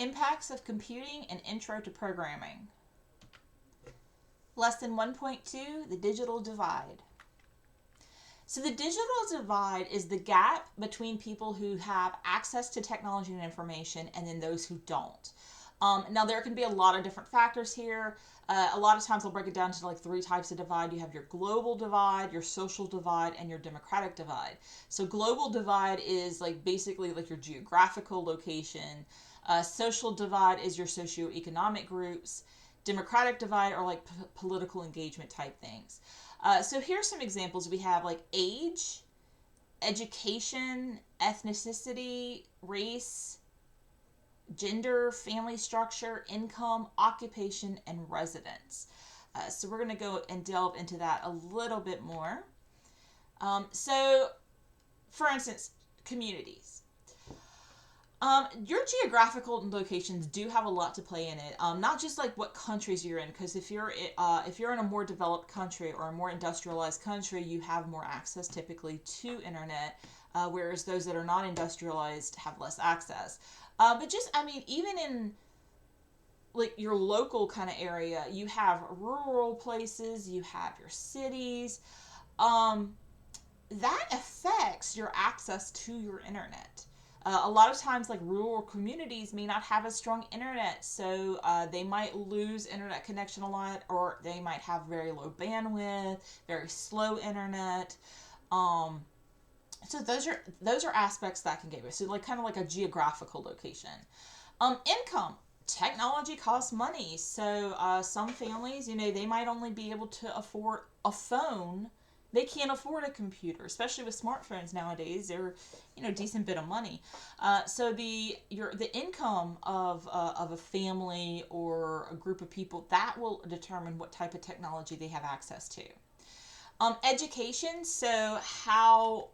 Impacts of computing and intro to programming. Lesson 1.2, the digital divide. So the digital divide is the gap between people who have access to technology and information and then those who don't. Now there can be a lot of different factors here. A lot of times I'll break it down to like three types of divide. You have your global divide, your social divide, and your democratic divide. So global divide is like basically like your geographical location. Social divide is your socioeconomic groups. Democratic divide are like political engagement type things. So here's some examples. We have like age, education, ethnicity, race, gender, family structure, income, occupation, and residence. So we're going to go and delve into that a little bit more. So, for instance, communities. Your geographical locations do have a lot to play in it. Not just like what countries you're in, because if you're in a more developed country or a more industrialized country, you have more access typically to internet, whereas those that are not industrialized have less access. But just, I mean, even in like your local kind of area, you have rural places, you have your cities. Um, that affects your access to your internet. A lot of times, like rural communities may not have a strong internet, so they might lose internet connection a lot, or they might have very low bandwidth, very slow internet. Um, so those are aspects that can get you. So like kind of like a geographical location. Income. Technology costs money, so some families, they might only be able to afford a phone. They can't afford a computer, especially with smartphones nowadays. They're, a decent bit of money. So the income of a family or a group of people, that will determine what type of technology they have access to. Education. So how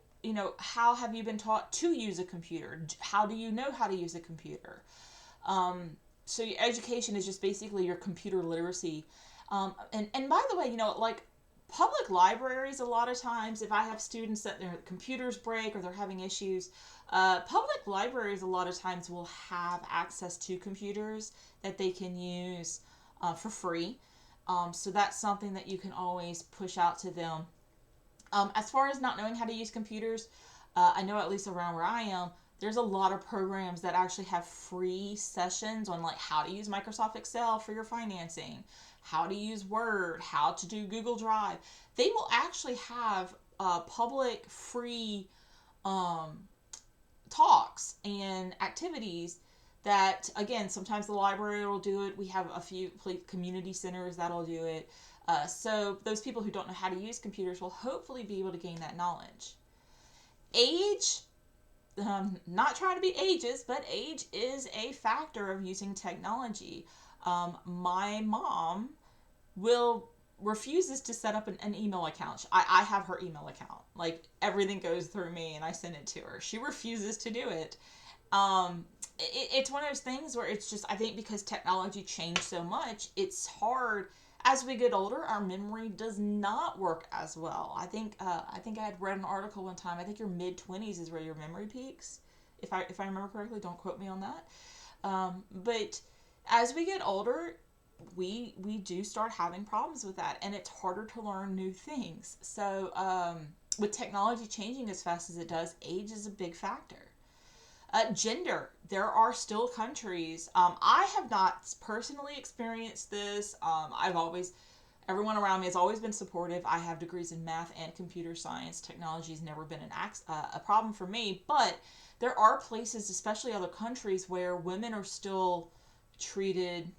have you been taught to use a computer? How do you know how to use a computer? So your education is just basically your computer literacy. And by the way, like public libraries, a lot of times, if I have students that their computers break or they're having issues, public libraries a lot of times will have access to computers that they can use for free. So that's something that you can always push out to them. As far as not knowing how to use computers, I know at least around where I am, there's a lot of programs that actually have free sessions on like how to use Microsoft Excel for your financing, how to use Word, how to do Google Drive. They will actually have public free um, talks and activities that, again, sometimes the library will do it. We have a few community centers that'll do it. So those people who don't know how to use computers will hopefully be able to gain that knowledge. Age, not trying to be ageist, but age is a factor of using technology. My mom will refuses to set up an email account. I have her email account. Like everything goes through me and I send it to her. She refuses to do it. It's one of those things where it's just, I think because technology changed so much, it's hard. As we get older, our memory does not work as well. I think I had read an article one time. I think your mid-20s is where your memory peaks. If I remember correctly, don't quote me on that. But as we get older, we do start having problems with that, and it's harder to learn new things. So with technology changing as fast as it does, age is a big factor. Gender. There are still countries. I have not personally experienced this. Everyone around me has always been supportive. I have degrees in math and computer science. Technology has never been a problem for me, but there are places, especially other countries, where women are still treated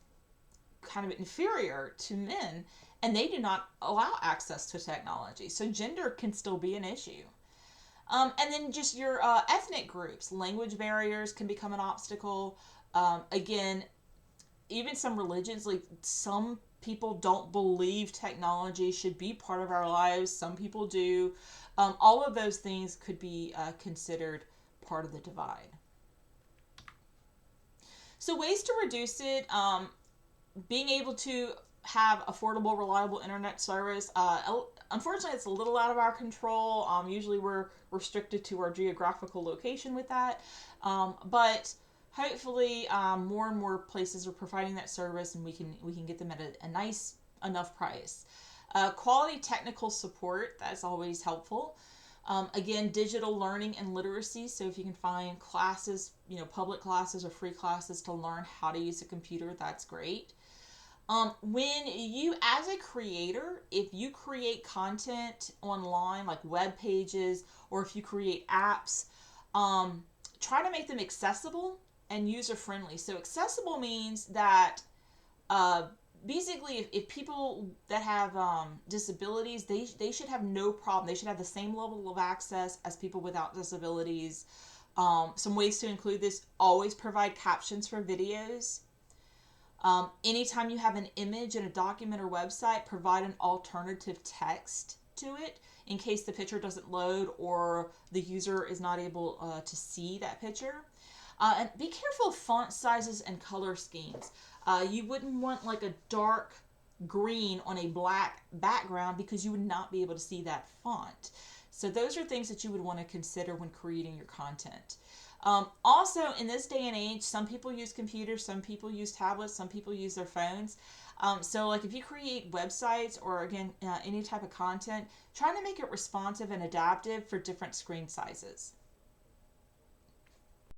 kind of inferior to men, and they do not allow access to technology. So gender can still be an issue. And then just your ethnic groups, language barriers can become an obstacle. Again, even some religions, like some people don't believe technology should be part of our lives. Some people do. All of those things could be considered part of the divide. So ways to reduce it, being able to have affordable, reliable internet service. Unfortunately, it's a little out of our control. Usually, we're restricted to our geographical location with that. But hopefully more and more places are providing that service, and we can get them at a nice enough price. Quality technical support, that's always helpful. Again, digital learning and literacy. So if you can find classes, public classes or free classes to learn how to use a computer, that's great. When you, as a creator, if you create content online, like web pages, or if you create apps, try to make them accessible and user friendly. So accessible means that uh, basically, if people that have disabilities, they should have no problem. They should have the same level of access as people without disabilities. Some ways to include this: always provide captions for videos. Anytime you have an image in a document or website, provide an alternative text to it in case the picture doesn't load or the user is not able to see that picture. And be careful of font sizes and color schemes. You wouldn't want like a dark green on a black background because you would not be able to see that font. So those are things that you would want to consider when creating your content. Also, in this day and age, some people use computers, some people use tablets, some people use their phones. So like if you create websites or again, any type of content, try to make it responsive and adaptive for different screen sizes.